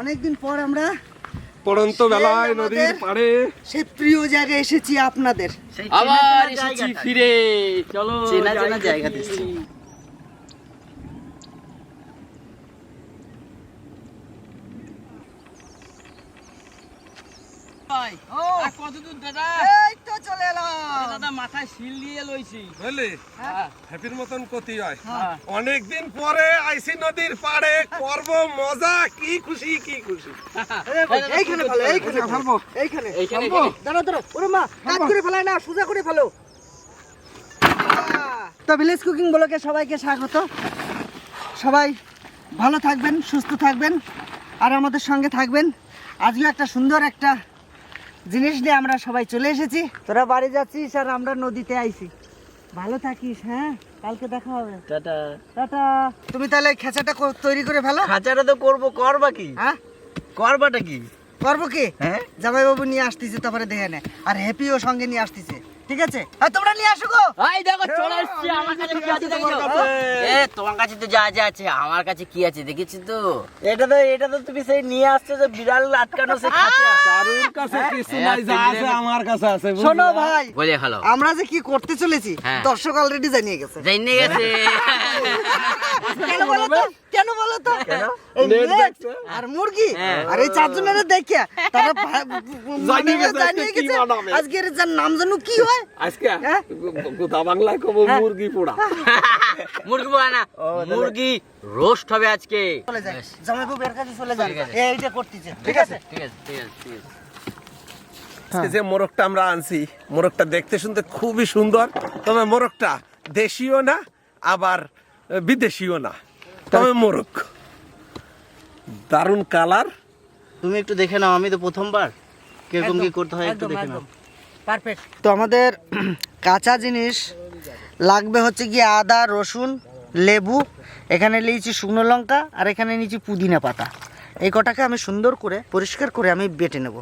অনেকদিন পর আমরা পড়ন্ত বেলায় নদীর পাড়ে সেই প্রিয় জায়গায় এসেছি আপনাদের। আবার এসেছি ফিরে, চলো চেনা চেনা জায়গা দেখছি। কতদূর দাদা? এই তো চলে এলাম। দাদা মাথায় শিল দিয়ে লইছি। বুঝলি হ্যাঁ। হ্যাপির মতন কতি হয়। হ্যাঁ। অনেকদিন পরে আইসি নদীর পাড়ে করব মজা, কি খুশি কি খুশি। এইখানে ফেলো, এইখানে ফেলবো, এইখানে এইখানে, ফেলবো। এইখানে। দাঁড়াও দাঁড়াও, ওরে মা, কাট করে ফেলায় না, সোজা করে ফেলো। তো ভিলেজ কুকিং ব্লগে সবাইকে স্বাগত। সবাই ভালো থাকবেন, সুস্থ থাকবেন, আর আমাদের সঙ্গে থাকবেন। আজকে একটা সুন্দর একটা জিনিস নিয়ে আমরা সবাই চলে এসেছি। তোরা বাড়ি যাচ্ছিস আর আমরা নদীতে আইছি। ভালো থাকিস, হ্যাঁ, কালকে দেখা হবে। টাটা। টাটা। তুমি তাহলে খেঁচাটা তৈরি করে ফেলো। খাঁচাটা তো করবো, করবা কি? হ্যাঁ, করবাটা কি? করবো কি? হ্যাঁ। জামাইবাবু নিয়ে আসতেছে, তারপরে দেখে নে। আর হ্যাপিও সঙ্গে নিয়ে আসতেছে, ঠিক আছে? আর তোমরা নিয়ে আসো গো। এই দেখো চলে এসেছি, আমার কাছে কি আছে দেখো। এ তোমার কাছে তো যা যা আছে, আমার কাছে কি আছে দেখেছি তো। এটা তো তুমি সেই নিয়ে আসছো যে বিড়াল আটকানো সে খাঁচা। তারুর কাছে কিছু নাই, যা আছে আমার কাছে আছে। শোনো ভাই, বলে হলো আমরা যে কি করতে চলেছি হ্যাঁ। দর্শক অলরেডি জানিয়ে গেছে। জানিয়ে গেছে। কেন বলো তো? কেন বলো তো? এই নেট নেট দেখছে। আর মুরগি হ্যাঁ। আর এই চারজনের দেখে তারা জানিয়ে গেছে জানিয়ে আজকে কি গেছে বানাবে। আজকের যার নাম জানো কি হয়। আজকে হ্যাঁ? গোটা বাংলায় কব মুরগি পোড়া। মুরগি বলে না, মুরগি রোস্ট হবে আজকে। চলে যায় জামাইবাবু এর কাছে চলে যায়, ঠিক আছে। এইটা করতেছে, ঠিক আছে? ঠিক আছে ঠিক আছে ঠিক আছে। আজকে যে মোরগটা আমরা আনছি, মোরগটা দেখতে শুনতে খুবই সুন্দর, তবে মোরগটা দেশীয় না আবার বিদেশীও না, তবে মোরগ দারুণ কালার। তুমি একটু দেখে নাও, আমি তো প্রথমবার কিরকম কি করতে হয় একটু দেখে নাও। পারফেক্ট। তো আমাদের কাঁচা জিনিস লাগবে হচ্ছে কি আদা, রসুন, লেবু, এখানে নিয়েছি শুকনো লঙ্কা, আর এখানে নিয়েছি পুদিনা পাতা। এই কটাকে আমি সুন্দর করে পরিষ্কার করে আমি বেটে নেব।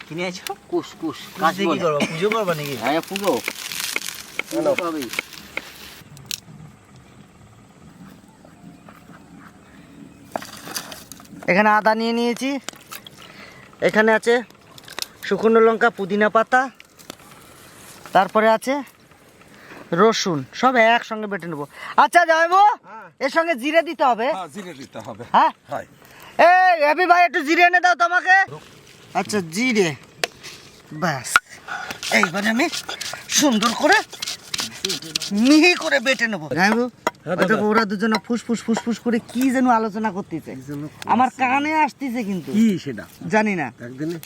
কিনে আছো? কুশ কুশ কাজ কি করব? পুজো করব নাকি? হ্যাঁ পুজো। পুজো হবে। এখানে আদা নিয়ে নিয়েছি, এখানে আছে শুকনো লঙ্কা, পুদিনা পাতা, তারপরে আছে রসুন, সব একসঙ্গে বেটে নেবো। আচ্ছা যাইবো, এর সঙ্গে জিরে দিতে হবে। হ্যাঁ, জিরে দিতে হবে। হ্যাঁ, হয়। এই হ্যাপি ভাই একটু জিরে এনে দাও তো আমাকে। আচ্ছা জিরে, ব্যাস। এইবারে আমি সুন্দর করে মিহি করে বেটে নেবো। যাইবো, ওরা দুজনে ফুসফুস ফুসফুস করে কি যেন আলোচনা করতেছে, আমার কানে আসতেছে কিন্তু কি সেটা জানি না। একদিনে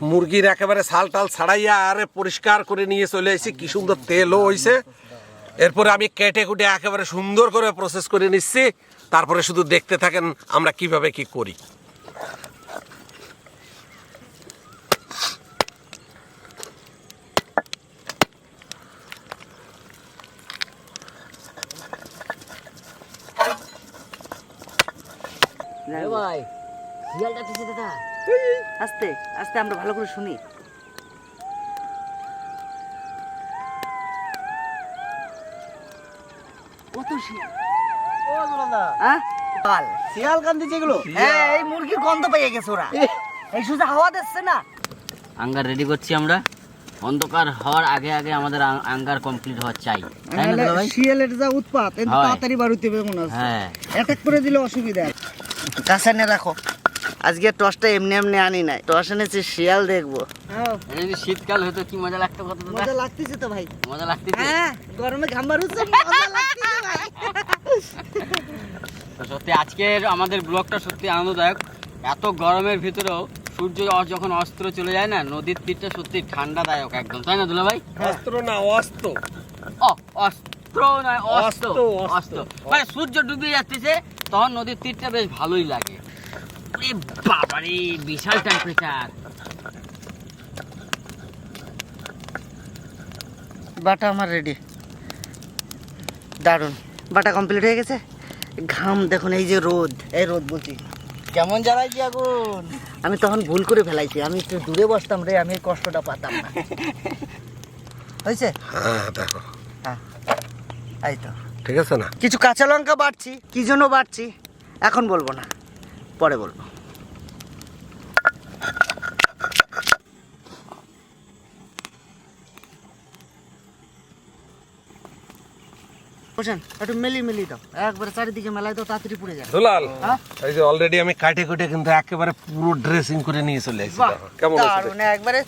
মুরগির একেবারে ছাল টাল ছাড়াইয়া আরে পরিষ্কার করে নিয়ে চলে এসেছি, কি সুন্দর তেলও হইছে। এরপরে আমি কেটে কুটে একেবারে সুন্দর করে প্রসেস করে নিচ্ছি, তারপরে শুধু দেখতে থাকেন আমরা কিভাবে কি করি। ভাই শিয়ালটা কিসে দাদা? আস্তে আস্তে আমরা ভালো করে শুনি। কত শিয়াল! হ্যাঁ? কাল। শিয়াল কান্দিছে এগুলো। হ্যাঁ, এই মুরগির গন্ধ পেয়ে গেছে ওরা। এই সোজা হাওয়া দিচ্ছে না। আঙ্গার রেডি করছি আমরা। অন্ধকার হওয়ার আগে আগে আমাদের আঙ্গার কমপ্লিট হওয়া চাই, তাই না দাদা ভাই? শিয়ালের যা উৎপাত, এত হয়। তাড়াতাড়ি বাড়িতে হবে মনে হচ্ছে। হ্যাঁ। অ্যাটাক করে দিলে অসুবিধা। কাছে এনে রাখো। আজকে টসটা এমনি এমনি আনি নাই, টস এনেছি শিয়াল দেখবো। এই যে শীতকাল হয়তো কি মজা লাগতো কত দাদা। মজা লাগতেছে তো ভাই। মজা লাগতেছে। হ্যাঁ, গরমে ঘাম বাড়ুচ্ছে, মজা লাগতেছে ভাই। তো সত্যি আজকের আমাদের ব্লগটা সত্যি আনন্দদায়ক। এত গরমের ভিতরেও সূর্য যখন অস্ত্র চলে যায় না, নদীর তীরটা সত্যি ঠান্ডাদায়ক একদম, তাই না দুলা ভাই? অস্ত্র না অস্ত্র। ও অস্ত্র নয়, অস্ত্র। অস্ত্র মানে সূর্য ডুবে যাচ্ছে তখন নদীর তীরটা বেশ ভালোই লাগে। ওরে বাবারে, বিশাল টেম্পারেচার। বাটা আমার রেডি। দারুণ, বাটা কমপ্লিট হয়ে গেছে। ঘাম দেখুন, এই যে রোদ, এই রোদ বলছি কেমন জ্বালাইছি আগুন। আমি তখন ভুল করে ফেলাইছি, আমি একটু দূরে বসতাম রে, আমি এই কষ্টটা পাতাম না। হয়েছে? হ্যাঁ দেখো, হ্যাঁ এই তো। ঠিক আছে না? কিছু কাঁচা লঙ্কা বাড়ছি, কি জন্য বাড়ছি এখন বলবো না, পরে বলবো। বুঝছেন, একটু মেলি দাও, একবারে চারিদিকে মেলাই দাও, তাড়াতাড়ি পুড়ে যায়। দুলাল, হ্যাঁ? এই যে অলরেডি আমি কাটে কুটে কিন্তু একেবারে পুরো ড্রেসিং করে নিয়ে চলে এসেছি। বাহ, দেখো, কেমন হয়েছে দারুণ, দেখো। একবারে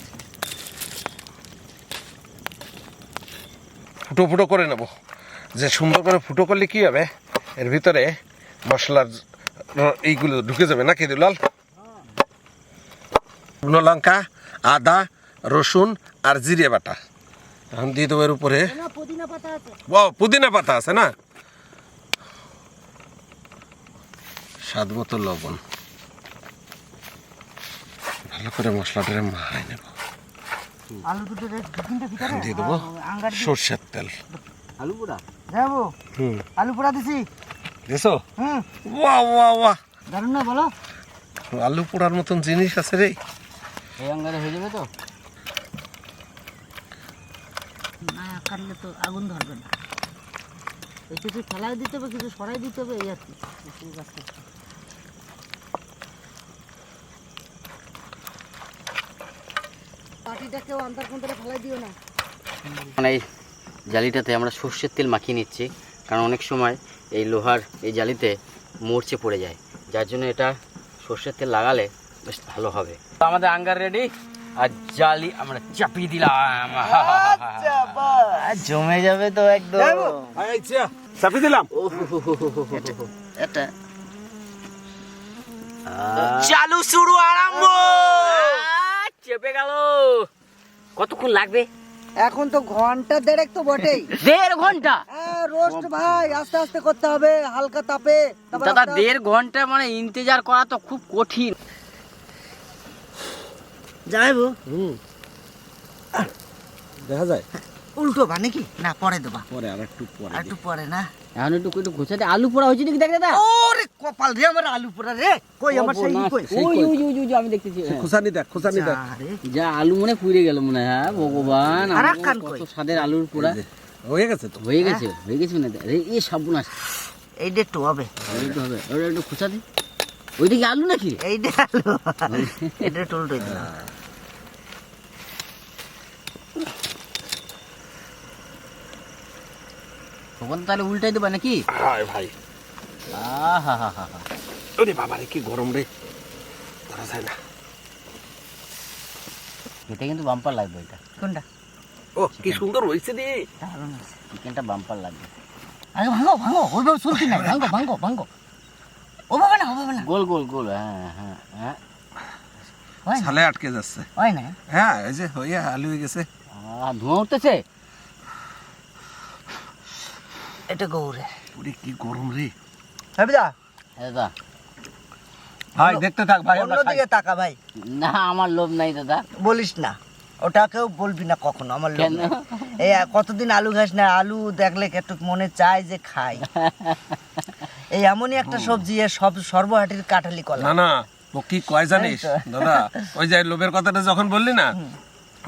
ফুটো ফুটো করে নেব। যে সুন্দর করে ফুটো করলে কি হবে, এর ভিতরে মশলার এইগুলো ঢুকে যাবে নাকি দুলাল? শুকনো লঙ্কা, আদা, রসুন আর জিরে বাটা এখন দিয়ে দেবো এর উপরে। পুদিনা পাতা আছে। ও, পুদিনা পাতা আছে না? স্বাদ মতো লবণ, ভালো করে মশলাটা মাখাই নেব। আলু দুটো ভিতরে দিয়ে দেবো সর্ষের তেল। আলু পোড়া যাবো, আলু পোড়া দিছি। দেখছো? হুম, ওয়া ওয়া ওয়া, দারুণ না বলো? আলু পোড়ার মতন জিনিস আছে রে। এই আঙ্গারে হয়ে যাবে তো? না কাটলে তো আগুন ধরবে না, এই কিছু ফেলাই দিতে হবে, কিছু সরাই দিতে হবে, এই আর কি। পাটিটাকেও আন্তার কোন্তরে ফেলাই দিও না। মানে এই জালিটাতে আমরা সর্ষের তেল মাখিয়ে নিচ্ছি, কারণ অনেক সময় এই লোহার এই জালিতে মরচে পড়ে যায়, যার জন্য এটা সর্ষের তেল লাগালে বেশ ভালো হবে। তো আমাদের আঙ্গার রেডি, আর জালি আমরা চাপিয়ে দিলাম। আর জমে যাবে তো একদম। চাপি দিলাম। এটা চালু শুরু আরম্ভ। চেপে গেল। কতক্ষণ লাগবে? এখন তো ঘন্টা দেড়েক তো বটেই। 1.5 ঘন্টা? রোস্ট ভাই আস্তে আস্তে করতে হবে, হালকা তাপে। দাদা 1.5 ঘন্টা মানে ইন্তজার করা তো খুব কঠিন। যাইবো দেখা যায় উল্টো বা নাকি? না পরে দেবা, পরে আর একটু পরে। আর একটু পরে না। এখন একটু ঘুষাতে আলু পোড়া হয়েছে নাকি দেখ দাদা। ওরে কপাল রে আমার, আলু পোড়া রে। কই আমার সেই কই? ওই আমি দেখতেছি। খুসানি দেখ, খুসানি দেখ। আরে যা আলু মনে পুড়ে গেল মনে হয়। হ্যাঁ ভগবান, আর আমার একখান কত কই? স্বাদের আলুর পোড়া হয়ে গেছে তো। হয়ে গেছে না? এই সাবুনাস এইটা একটু হবে, একটু হবে। ওটা একটু খোঁচা দে। ওইটা কি আলু নাকি? এইটা আলু, এটা একটু উল্টো দিলাম। তখন তাহলে উল্টাই দেবা নাকি? হায় ভাই, আহা হা হা হা। ওরে বাবা রে, কি গরম রে, ধরা যায় না। এটা কিন্তু বাম্পার লাগবে। এটা কোনটা? ও কি সুন্দর হয়েছে রে। দারুণ আছে। চিকেনটা বাম্পার লাগবে। আগে ভাঙো ভাঙো, ওইভাবে চলতি না, ভাঙো ভাঙো ভাঙো। ওভাবে না, ওভাবে না। গোল গোল গোল। হ্যাঁ হ্যাঁ হ্যাঁ। হয় না, ছালে আটকে যাচ্ছে। হয় না। হ্যাঁ, এই যে হয়ে আলু হয়ে গেছে। ধোঁয়া উঠতেছে। এটা গৌরে। ওরে কি গরম রে হ্যাঁ বিদা, হ্যাঁ দাদা। ভাই, দেখতে থাক ভাই, আমরা খাই। অন্যদিকে তাকা ভাই। না আমার লোভ নাই দাদা। বলিস না, ওটাকেও বলবি না কখনো, আমার লোক কেন? নাই। এই কতদিন আলু খাস না, আলু দেখলে একটু মনে চায় যে খাই। এই এমনই একটা সবজি, এর সব সর্বহাটির কাঠালি কলা। না না, ও কি কয় জানিস দাদা, ওই যে লোভের কথাটা যখন বললি না,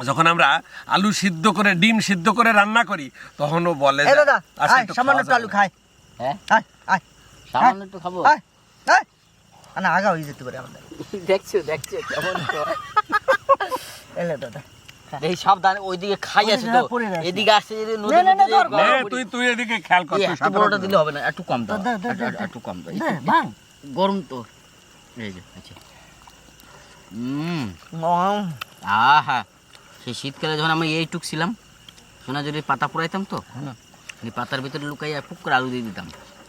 যখন আমরা আলু সিদ্ধ করে, ডিম সিদ্ধ করে রান্না করি, তখন ও বলে এই যে, দাদা, আচ্ছা, আয় একটু সামান্য খাওয়া একটু আলু যাবে। খাই। হ্যাঁ আয় আয় সামান্য একটু খাবো। আয় আয়। না আগা হয়ে যেতে পারে আমাদের। দেখছো কেমন এলে দাদা, এই সাবধানে ওইদিকে খাই আছে তো, পড়ে গেছে। এদিকে আসছে যদি না, না, না, ধর, নে, তুই এদিকে খেয়াল কর, তুই একটু সাঁতার বড়টা কাট। দিলে হবে না, একটু কম দাও। দে, দে, দে, দে। একটু কম দাও। দে, ভাঙ। গরম তো। এই যে আচ্ছা। আহা, সেই শীতকালে যখন আমি এইটুক ছিলাম, সোনা যদি পাতা পোড়াইতাম তো, এই পাতার ভিতরে লুকাইয়া পুক করে আলু দিয়ে দিতাম,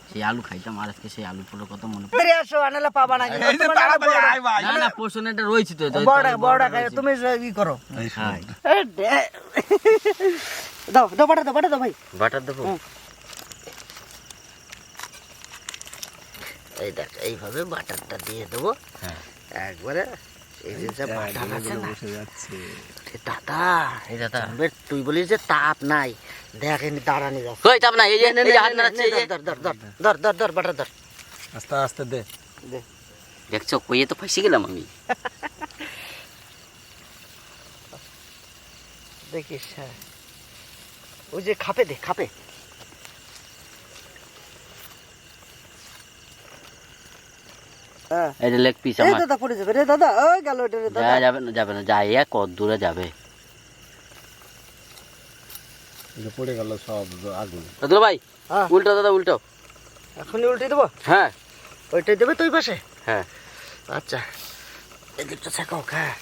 সেই আলু খাইতাম। আর আজকে সেই আলু পোড়ার কথা মনে পড়ে। ফিরে আসো, আনালে পাবা না। এই যে তাড়াতাড়ি আয় ভাই। না না, পোষণটা রয়েছে তো। বড়টা খাই, তুমি ই করো। এই শোন। দাও দাও, বাটা দাও ভাই। বাটার দেবো। এই দেখ, এইভাবে বাটারটা দিয়ে দেবো, হ্যাঁ। একবারে এই যে বাটান আছে না দাদা, এই দাদা তুই বলিস যে তাপ নাই, দেখ এনে দাঁড়ানি যাচ্ছে। কই চাপ না, এই যে হাত নাড়াচ্ছে, এই যে ধর বাটা ধর। আস্তে আস্তে দে। দেখছো কইয়ে তো ফাঁসি গেলাম আমি। দেখিস, হ্যাঁ ওই যে খাপে দে, খাপে। হ্যাঁ এই যে লেগ পিস এই আমার। দাদা পড়ে যাবে রে দাদা, ওই গেল এটা রে দাদা। যাবে না যাই কত দূরে যাবে। পড়ে গেল সব আগুন। দুলা ভাই হ্যাঁ উল্টো দাদা উল্টো। এখনই উল্টে দেবো? হ্যাঁ ওইটাই দেবে তুই পাশে? হ্যাঁ আচ্ছা এদিকটা শেখাও। হ্যাঁ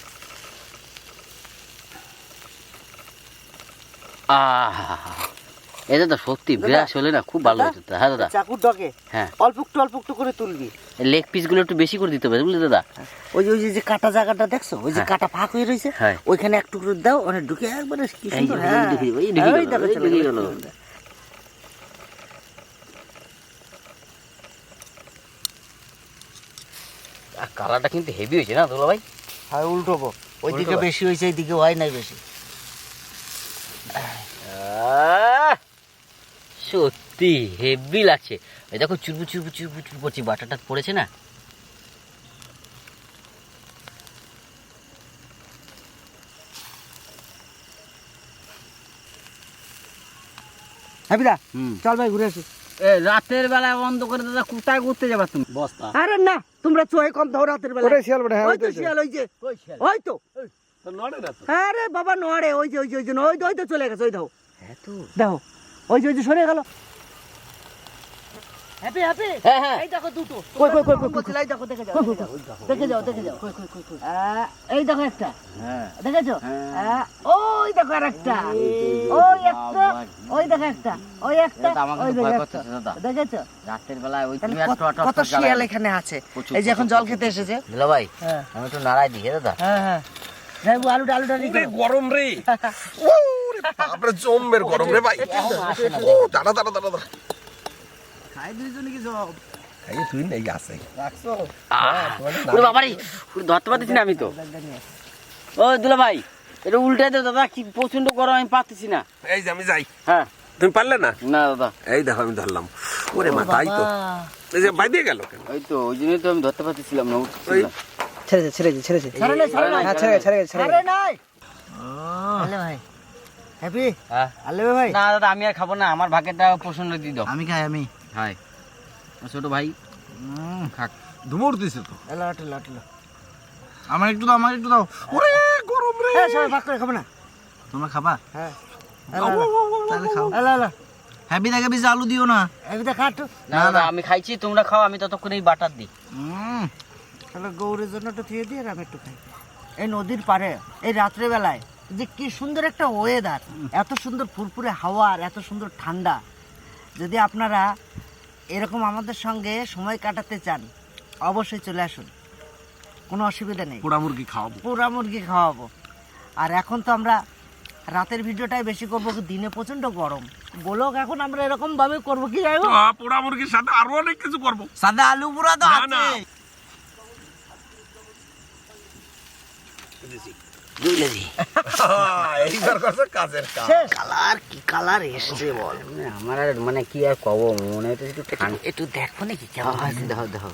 এই দাদা সত্যি বিরাস হলে না খুব ভালো হতো। হ্যাঁ দাদা চাকুর ডগে হ্যাঁ অল্প একটু করে তুলবি। লেগ পিস গুলো একটু বেশি করে দিতে হবে বুঝলি দাদা। ওই যে কাটা জায়গাটা দেখছো, ওই যে হ্যাঁ। কাটা ফাঁক হয়ে রয়েছে, হ্যাঁ। ওইখানে এক টুকরো দাও, অনেক ঢুকে একবারে কি এই সুন্দর। যে, হ্যাঁ ওই ঢুকে ওই গেল, দেখো ওই চলে ঢুকে গেল। গেল। কালারটা কিন্তু হেভি হয়েছে না দুলা ভাই। হ্যাঁ উল্টোবো, ওইদিকে উল্টোবো? বেশি হয়েছে, এইদিকে হয় নাই বেশি। সত্যি হেভি লাগছে। এই দেখো চুরবু করছি, বাটাটা পড়েছে না। হ্যাঁ বিদা হুম চল ভাই ঘুরে আসি। রাতের বেলায় বন্ধ করে দাদা কোথায় ঘুরতে যাবা তুমি? বস্তা আরে না, তোমরা চোখে কম দাও রাতের বেলা। শিয়াল বড়। ওই তো শিয়াল, ওই যে ওই তো। নড়ে না তো। আরে বাবা নড়ে, ওই যে ওই তো চলে গেছে, ওই দাও হ্যাঁ তো দেখো, ওই যে সরে গেল। হ্যাপি হ্যাপি হ্যাঁ হ্যাঁ এই দেখো দুটো। কই এই দেখো, দেখে যাও দেখে যাও। এই দেখো একটা, হ্যাঁ দেখেছো? ওই দেখো আরেকটা, ওই একটা, ওই দেখো একটা, ওই একটা, দাদা, আমাকে ওই তো দেখো ভয় একটা। করতেছে দাদা। দেখেছো? রাতের বেলায় ওই তাহলে তুমি আর টর্চ কত শিয়াল এখানে আছে। প্রচুর, এই যে এখন প্রচুর, জল খেতে এসেছে। দুলা ভাই হ্যাঁ আমি একটু নাড়াই দিই দাদা। হ্যাঁ যাইবো, আলুটা ওরে গরম রে। ওরে বাপরে জম্মের গরম রে ভাই। ও দাঁড়া। খাই দুইজনে কি সব এই তুই নেই আছে। রাখছো? ওরে বাবারে ধরতে পারতেছি না আমি তো। ও দুলা ভাই এটা উল্টাই দাও দাদা, কি প্রচন্ড গরম, আমি পারতেছি না। এই যে আমি যাই, হ্যাঁ তুমি পারলে না? না দাদা এই দেখো আমি ধরলাম। ওরে মা তাই তো, এই যে বাই দিয়ে গেল কেন? ওই তো ওই জন্যই তো আমি ধরতে পারতেছিলাম না, উঠতেছিল ওই না। ছেড়ে নাই। আলে ভাই হ্যাপি হ্যাঁ আলে ভাই। না দাদা আমি আর খাবো না, আমার ভাগেরটা পছন্দ দিয়ে দাও। আমি খাই, আমি হাই ছোট ভাই খাক। ধুমুর দিছে তো। এলা আমার একটু দাও ওরে গরম রে। হ্যাঁ সবাই ভাগ করে খাবো না? তোমরা খাবা হ্যাঁ তাহলে খাও। এলা হ্যাপি দেখে বেশি আলু দিও না। এবিটা খাটু। না দাদা আমি খাইছি, তোমরা খাও, আমি ততক্ষণেই বাটার দিই। তাহলে গৌরের জন্য একটু দিয়ে দিয়ে, আর আমি একটু খাই। এই নদীর পাড়ে এই রাত্রে বেলায় যে কি সুন্দর একটা ওয়েদার, এত সুন্দর ফুরফুরে হাওয়া আর এত সুন্দর ঠান্ডা। যদি আপনারা এরকম আমাদের সঙ্গে সময় কাটাতে চান অবশ্যই চলে আসুন, কোনো অসুবিধা নেই। পোড়া মুরগি খাওয়াবো। পুরা মুরগি খাওয়াবো। আর এখন তো আমরা রাতের ভিডিওটাই বেশি করবো, দিনে প্রচন্ড গরম। গোলক এখন আমরা এরকম ভাবে করবো কি যাই হোক। পোড়া মুরগির সাথে আরো অনেক কিছু করবো। সাদা আলু পোড়া তো না, আছে। না। এইবার করছে কাজের কাজ। কালার কি কালার এসছে বল। আমার আর মানে কি আর কব, মনে হচ্ছে একটু ঠান্ডা। একটু দেখো নাকি কেমন হয়েছে। দেখো দেখো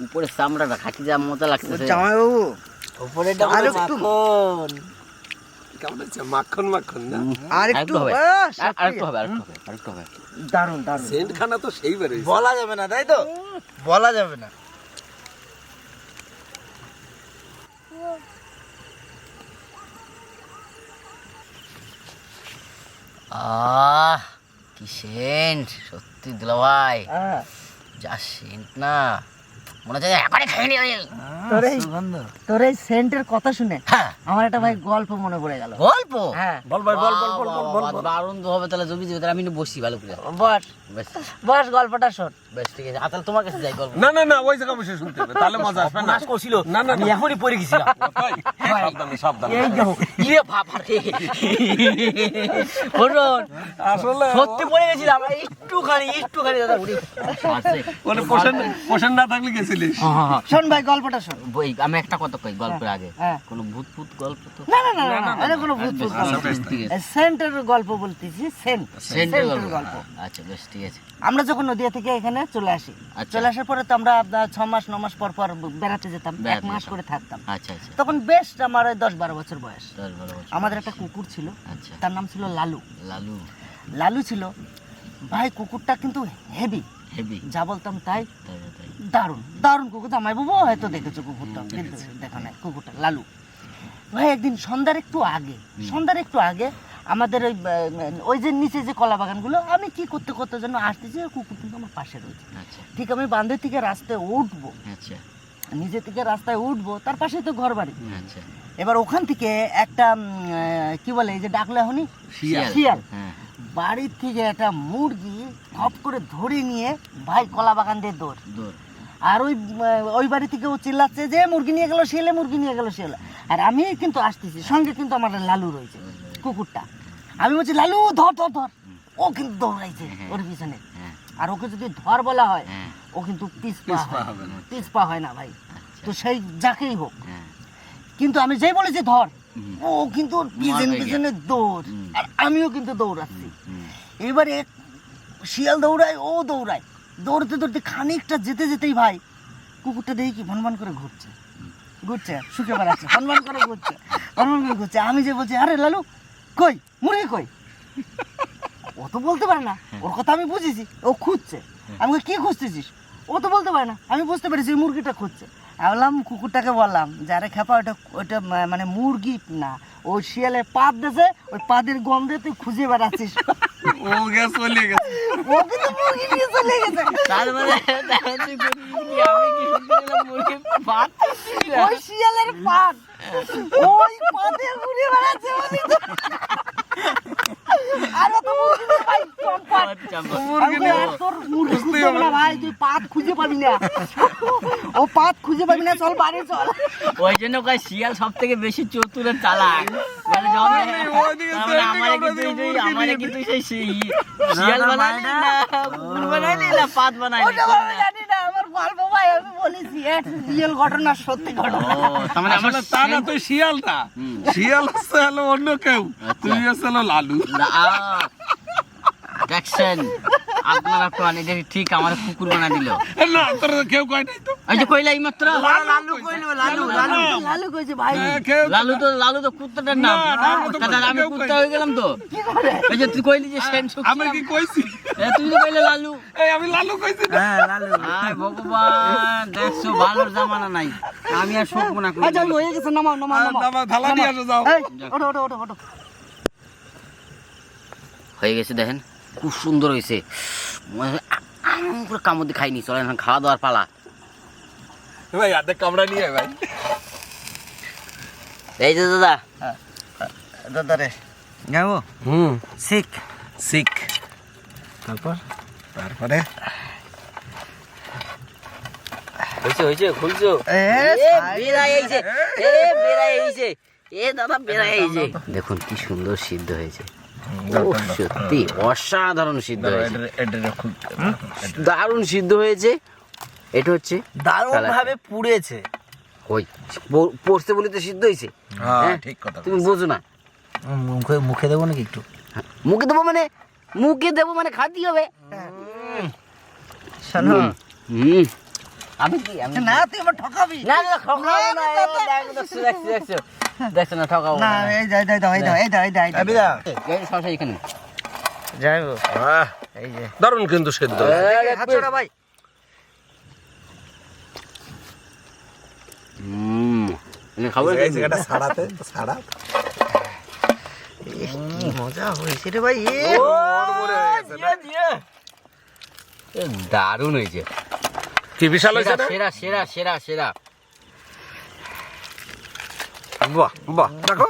উপরে চামড়াটা খাকি যা মজা লাগছে। জামাইবাবু উপরে আর একটু কেমন হচ্ছে? মাখন না? আর একটু হবে, ব্যাস, আরেকটু হবে, আরেকটু হবে। দারুন দারুন। সেন্ট খানা তো সেই বেরোয়। বলা যাবে না, তাই তো বলা যাবে না। কি সেন্ট সত্যি দুলা ভাই, হ্যাঁ যা সেন্ট না, মনে হচ্ছে এখনই খেয়ে নিয়ে সুগন্ধ। তোর এই সেন্টের কথা শুনে হ্যাঁ। আমার একটা ভাই গল্প মনে পড়ে গেল। গল্প? হ্যাঁ, বল ভাই বল বল বল বল বল বল। দারুণ তো হবে তাহলে জমি তাহলে আমি একটু বসি ভালো করে। বস বেশ বস, গল্পটা শোন। বেশ ঠিক আছে, তাহলে তোমার কাছে যাই গল্প। না না না, ওই জায়গা বসে শুনতে হবে, তাহলে মজা আসবে না। নাশ করছিল, না না আমি না, এখনই পড়ে গেছিলাম। তাই? সাবধানে সাবধানে। এই দেখো, ইরে বাবা রে, হরণ আসলে সত্যি পড়ে গেছিলাম, একটুখানি দাদা উড়ি আসছে। ওরে পোষণ না থাকলে গেছিলিস। শোন ভাই, গল্পটা শোন। বই আমি একটা কথা কই গল্পের আগে, হ্যাঁ। কোনো ভূত ভূত গল্প তো না না না না, না, এটা কোনো ভূত ভূত আচ্ছা, গল্প বেশ, না। ঠিক আছে। সেন্টের গল্প বলতেছি, সেন্ট সেন্টের সেন্টের গল্প। গল্প। আচ্ছা বেশ ঠিক আছে। আমরা যখন নদিয়া থেকে এখানে চলে আসি, আচ্ছা। চলে আসার পরে তো আমরা 6 মাস 9 মাস পর পর বেড়াতে যেতাম, 1 বেড়াতে মাস যেতাম। করে থাকতাম। আচ্ছা আচ্ছা, তখন বেশ আমার 10-12 বছর বয়স। 10-12 বছর। আমাদের একটা কুকুর ছিল, আচ্ছা, তার নাম ছিল লালু। লালু লালু ছিল ভাই, কুকুরটা কিন্তু হেভি, হেভি, যা বলতাম তাই। তাই তাই। দারুণ দারুণ কুকুর, জামাই বাবু হয়তো দেখেছো কুকুরটা, কিন্তু দেখা নাই কুকুরটা লালু। ভাই একদিন সন্ধ্যার একটু আগে আমাদের ওই যে নিচে যে কলা বাগানগুলো, আমি কি করতে করতে যেন আসতেছি, কুকুর কিন্তু আমার পাশে রয়েছে। আচ্ছা ঠিক আমি বান্ধের থেকে রাস্তায় উঠবো, আচ্ছা নিজে থেকে রাস্তায় উঠবো, তার পাশে তো ঘর বাড়ি। আচ্ছা। এবার ওখান থেকে একটা কি বলে এই যে ডাকলে এখনই শিয়াল। শিয়াল হ্যাঁ, বাড়ির থেকে একটা মুরগি খপ করে ধরে নিয়ে ভাই কলা বাগান দিয়ে দৌড়। দূর। আর ওই বাড়ি থেকে ও চিল্লাচ্ছে যে মুরগি নিয়ে গেল শিয়ালে, মুরগি নিয়ে গেল শিয়ালে। আর আমি কিন্তু আসতেছি, সঙ্গে কিন্তু আমার লালু রয়েছে কুকুরটা। আমি বলছি লালু ধর ধর ধর, ও কিন্তু দৌড়াইছে ওর পিছনে। হ্যাঁ, আর ওকে যদি ধর বলা হয়, হ্যাঁ, ও কিন্তু পিছপা হবে না। পিছপা হয় না ভাই। আচ্ছা, তো সেই যাকেই হোক, হ্যাঁ, কিন্তু আমি যেই বলেছি ধর, হুম, ও কিন্তু ওর পিছনে মারবে পিছনে দৌড়। হুম। আর আমিও কিন্তু দৌড়াচ্ছি। হুম, এবারে শিয়াল দৌড়ায়, ও দৌড়ায়, দৌড়তে দৌড়তে খানিকটা যেতে যেতেই ভাই কুকুরটা দেখি কি ভনভন করে ঘুরছে, শুকে বেড়াচ্ছে, ভনভন করে ঘুরছে। আমি যে বলছি আরে লালু কই মুরগি কই, ও তো বলতে পারে না, ওর কথা আমি বুঝেছি, ও খুঁজছে। আমি বলি, কি খুঁজতেছিস? ও তো বলতে পারে না, আমি বুঝতে পেরেছি ওই মুরগিটা খুঁজছে। আমি বললাম কুকুরটাকে বললাম যে আরে খেপা, ওটা মানে মুরগি না, ও শিয়ালে পাত দিয়েছে, ওই পাদের গন্ধে তুই খুঁজে বেড়াচ্ছিস। ও গ্যাস চলে গেছে। ও কিন্তু মুরগি নিয়ে চলে গেছে। তার মানে আমি কি শুনতে গেলাম মুরগির ভাত। ওই শিয়ালের পাত ওই পাতে ঘুরে বেড়াচ্ছে বলি তো। আরে তো মুরগি নিয়ে ভাই চম্পট। মুরগি নিয়ে তোর মুরগি খুঁজতে হবে না ভাই, তুই পাত খুঁজে পাবি না। ও পাত খুঁজে পাবি না, চল বাড়ি চল। ওই জন্য কয় শিয়াল সব থেকে বেশি চতুর আর চালাক। মানে আমারে কিন্তু সেই শিয়াল বানালি না, কুকুর বানালি না, পাত বানালি। ওটা আমি জানি না, আমার গল্প ভাই আমি বলেছি, রিয়েল ঘটনা, সত্যি ঘটনা। তার মানে আমার আসলে তা না, তুই শিয়াল না, শিয়াল হচ্ছে হলো অন্য কেউ, তুই হচ্ছে হলো লালু। দেখছেন আপনারা কোন এটা ঠিক আমার কুকুর বানা দিল। না তোর কেউ কয় নাই তো। এই যে কইলা এই মাত্র লালু কইলো, লালু লালু। লালু কইছে ভাই কেউ লালু তো কুত্তাটার নাম। না, আমি তো দাদা আমি কেউ কুত্তা কইনি। হয়ে গেলাম তো। কি করে? এই যে তুই কইলি যে সেন আমি কি কইছি? তুই তো কইলে লালু। এই আমি লালু কইছি না। হ্যাঁ লালু। আয় ভগবান, দেখছো ভালোর জামানা নাই, আমি আর শোকবো না। আচ্ছা হয়ে গেছে, নামাও নামাও নামাও। নামা, থালা নিয়ে আসো, যাও। এই, ওঠো ওঠো ওঠো ওঠো। হয়ে গেছে দেখেন, খুব সুন্দর হয়েছে। পুরো কামড় খাইনি, চলেন এখন খাওয়া দাওয়ার পালা। ভাই আধে কামড়া নিয়ে আয় ভাই। এই যে দাদা, দাদা রে যাবো শিখ শিখ। তারপরে হয়েছে খুলছো? দেখুন কি সুন্দর সিদ্ধ হয়েছে, সত্যি অসাধারণ সিদ্ধ হয়েছে, দারুণ সিদ্ধ হয়েছে। এটা হচ্ছে দারুণ ভাবে পুড়েছে। ওই পড়তে বলে তো সিদ্ধ হয়েছে। হ্যাঁ ঠিক কথা। তুমি বোঝো না, মুখে মুখে দেবো নাকি একটু? মুখে দেবো মানে খাতেই হবে। শোনো আমি না তুই আমার ঠকাবি না ঠকাবো না, দেখছো না ঠকাবো না। না। এই দাও দাও এই দাও এই দাও এই দাও এই দাও। আবিদা সমস্যা এখানে যাইবো। আহ, এই যে দারুণ কিন্তু সেদ্ধ। হাত ছড়া ভাই। খাবো এই জায়গাটা ছাড়াতে ছাড়া। কি মজা হয়েছে রে ভাই। দারুণ হয়েছে, কি বিশাল হয়েছে না? সেরা সেরা সেরা সেরা। বাহ বাহ দেখো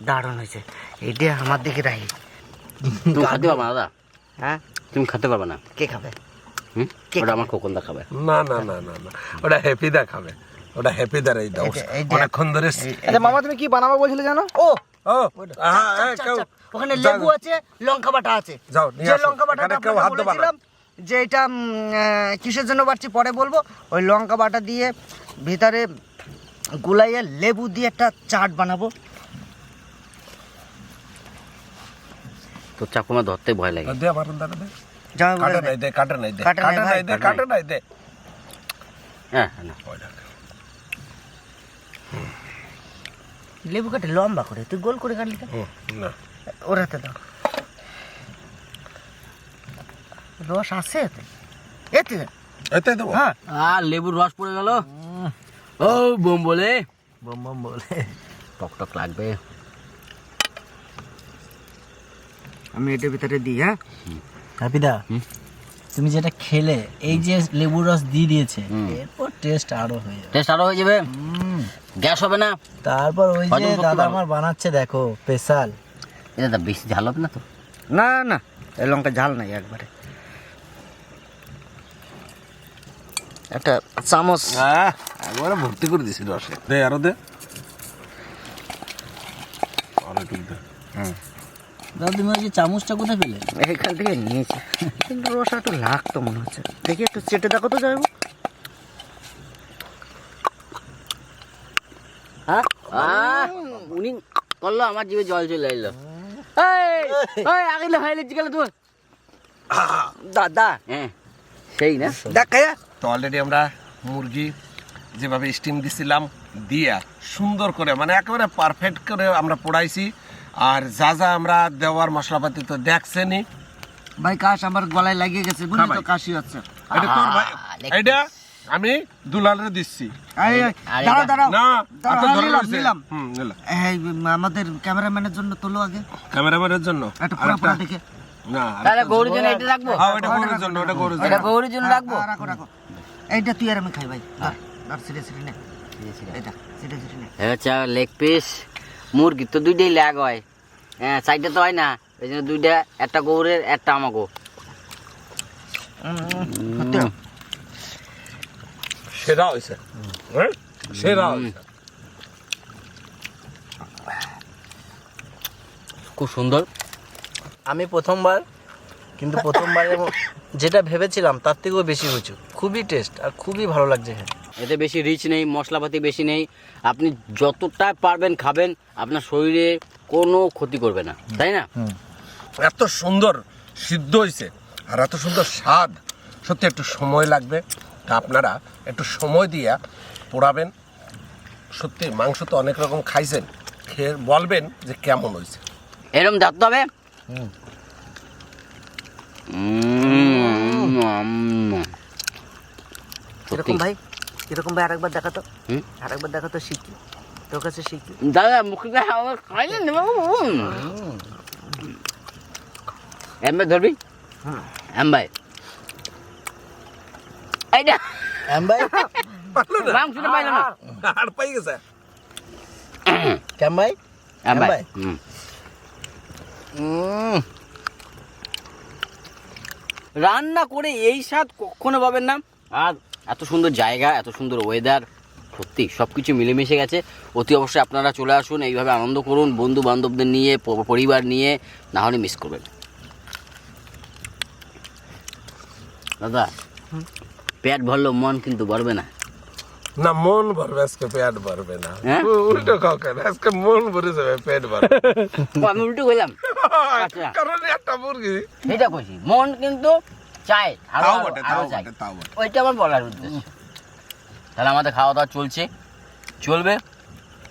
দারুণ হয়েছে। এটা আমার দিকে রাখি। তুমি খেতে পারবে না দাদা, হ্যাঁ, তুমি খেতে পারবে না। কে খাবে? হুম, কে ওটা আমার খোকনদা খাবে। না না না না না, ওটা হ্যাপিদা খাবে, ওটা হ্যাপিদার এই দাও, এইটা- অনেকক্ষণ ধরে আচ্ছা মামা তুমি কি বানাবো বলছিলে জানো? ও ও হ্যাঁ চাপ, কেউ চাপ। ওখানে যাও, লেবু আছে, লঙ্কা বাটা আছে। যাও, নিয়ে যে আসো। লঙ্কা বাটাটা এখানে কেউ হাত আপনাকে দেবা না। বলেছিলাম যে এটা কিসের জন্য বাড়ছি পরে বলবো। ওই লঙ্কা বাটা দিয়ে ভিতরে গুলাইয়ে লেবু দিয়ে একটা চাট বানাবো। তো চাকু আমার ধরতে ভয় লাগে। দে আমার দাদা দে, জামাই কাটে বলে নাই দে, কাটে নাই দে, কাটে নাই কাটে ভাই, নাই দে, কাটে কাটে নাই দে। হ্যাঁ না, ওই দেখ। লেবু কাটে লম্বা করে, তুই গোল করে কাটলি কেন? না ওর হাতে দাও। রস আছে এতে? এতে? এতে দেবো। হ্যাঁ। আর লেবুর রস পড়ে গেল। ও বোম বলে বম বম বলে। টক টক লাগবে। আমি এটার ভিতরে দিই। হ্যাঁ, হ্যাপিদা তুমি যেটা খেলে, এই যে লেবুর রস দিয়ে দিয়েছে, এরপর টেস্ট আরো হয়ে যাবে। টেস্ট আরো হয়ে যাবে, গ্যাস হবে না। তারপর ওই হজম যে করতে দাদা পারো। আমার বানাচ্ছে দেখো স্পেশাল। এটা বেশি ঝাল হবে না তো? না না, এই লঙ্কা ঝাল নাই একবারে। একটা চামচ। একবারে ভর্তি করে দিছি রসে। দে আরো দে, আরো একটু দে। দাদা তুমি ওই যে চামচটা কোথায় পেলে? এখান থেকে নিয়েছি, কিন্তু রস একটু লাগতো মনে হচ্ছে। দেখি একটু চেটে দেখো তো যাইবো। হ্যাঁ, উনি করলো, আমার জিভে জল চলে এলো। আগে খাইলে গেল তোর দাদা হ্যাঁ, সেই না। দেখ খাইয়া। তো অলরেডি আমরা মুরগি যেভাবে স্টিম দিছিলাম দিয়া সুন্দর করে, মানে একেবারে পারফেক্ট করে আমরা পোড়াইছি। আর যা যা আমরা দেওয়ার মশলাপাতি তো দেখছেনই। ভাই কাশ আমার গলায় লাগিয়ে গেছে, বুঝলি তো, কাশি হচ্ছে। এটা তোর ভাই, এটা আমি দুলালে দিচ্ছি। এই, এই, আরে দাঁড়াও দাঁড়াও না দাঁড়াও, এত ধরে নিলাম, রয়েছে। নিলাম। নিলাম এই, আমাদের ক্যামেরাম্যানের জন্য তোলো আগে ক্যামেরাম্যানের জন্য একটা পুরো পুরো দেখে। না তাহলে গৌরীর জন্য এটা রাখবো। হ্যাঁ ওটা গরুর জন্য, ওটা গরুর এটা জন্য। গৌরীর জন্য রাখবো। রাখো রাখো। এইটা তুই আর আমি খাই ভাই। ধর সিটে সিটে নে, এটা সিটে সিটে নে। আচ্ছা, লেগ পিস মুরগি তো দুইটাই লেগ হয়, হ্যাঁ সাইডে তো হয় না, এই জন্য দুইটা, একটা গৌরের একটা আমাকে। সত্যি না? সেরা হয়েছে, হ্যাঁ সেরা হয়েছে। খুব সুন্দর। আমি প্রথমবার, কিন্তু প্রথমবারে যেটা ভেবেছিলাম তার থেকেও বেশি হয়েছে। খুবই টেস্ট আর খুবই ভালো লাগছে খেতে। এতে বেশি রিচ নেই, মশলাপাতি বেশি নেই, আপনি যতটা পারবেন খাবেন, আপনার শরীরে কোনো ক্ষতি করবে না, তাই না? এত সুন্দর সিদ্ধ হয়েছে আর এত সুন্দর স্বাদ, সত্যি একটু সময় লাগবে। তা আপনারা একটু সময় দিয়া পোড়াবেন। সত্যি মাংস তো অনেক রকম খাইছেন, খেয়ে বলবেন যে কেমন হয়েছে। এরকম দেখতে হবে। কিরকম ভাই, কিরকম ভাই? আরেকবার দেখা তো, হুম? আরেকবার দেখা তো, শিখি তোর কাছে শিখি। দাদা মুখে খাইলেন এমবে ধরবি ভাই, এইটা ভাই মাংসটা পাইল না। আর পাই গেছে। কেম ভাই? ভাই রান্না করে এই স্বাদ কখনো পাবেন না। আর এত সুন্দর জায়গা, এত সুন্দর ওয়েদার, সত্যি সব কিছু মিলেমিশে গেছে। অতি অবশ্যই আপনারা চলে আসুন, এইভাবে আনন্দ করুন বন্ধু বান্ধবদের নিয়ে, পরিবার নিয়ে, না হলে মিস করবেন। দাদা পেট ভরলো, মন কিন্তু ভরবে না। না মন ভরবে, আজকে পেট ভরবে না। হ্যাঁ? উল্টো কাউ কেন, আজকে মন ভরে যাবে, পেট ভরবে। আমি উল্টো কইলাম, আচ্ছা কারণ একটা মুরগি। এটা কইছি, মন কিন্তু চাই, আরো তাও আরো বটে, আরো তাও চাই। বটে, তাও বটে। ওইটা আমার বলার উদ্দেশ্য। তাহলে আমাদের খাওয়া দাওয়া চলছে, চলবে।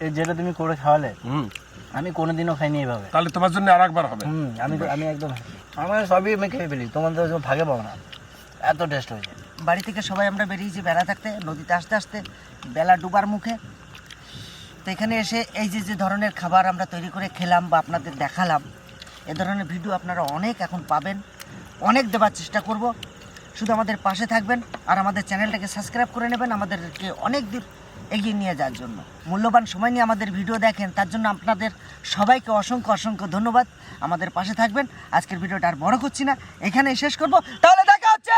এই যেটা তুমি করে খাওয়ালে, হুম, আমি কোনোদিনও খাইনি এইভাবে। তাহলে তোমার জন্য আর একবার হবে। আমি একদম, আমার সবই আমি খেয়ে ফেলি, তোমাদের ভাগে পাবো না, এত টেস্ট হয়েছে। বাড়ি থেকে সবাই আমরা বেরিয়েছি বেলা থাকতে, নদীতে আসতে আসতে বেলা ডুবার মুখে। তো এখানে এসে এই যে যে ধরনের খাবার আমরা তৈরি করে খেলাম বা আপনাদের দেখালাম, এ ধরনের ভিডিও আপনারা অনেক এখন পাবেন, অনেক দেওয়ার চেষ্টা করব। শুধু আমাদের পাশে থাকবেন আর আমাদের চ্যানেলটাকে সাবস্ক্রাইব করে নেবেন, আমাদেরকে অনেক দূর এগিয়ে নিয়ে যাওয়ার জন্য। মূল্যবান সময় নিয়ে আমাদের ভিডিও দেখেন, তার জন্য আপনাদের সবাইকে অসংখ্য অসংখ্য ধন্যবাদ। আমাদের পাশে থাকবেন। আজকের ভিডিওটা আর বড় করছি না, এখানে শেষ করব। তাহলে দেখা হচ্ছে।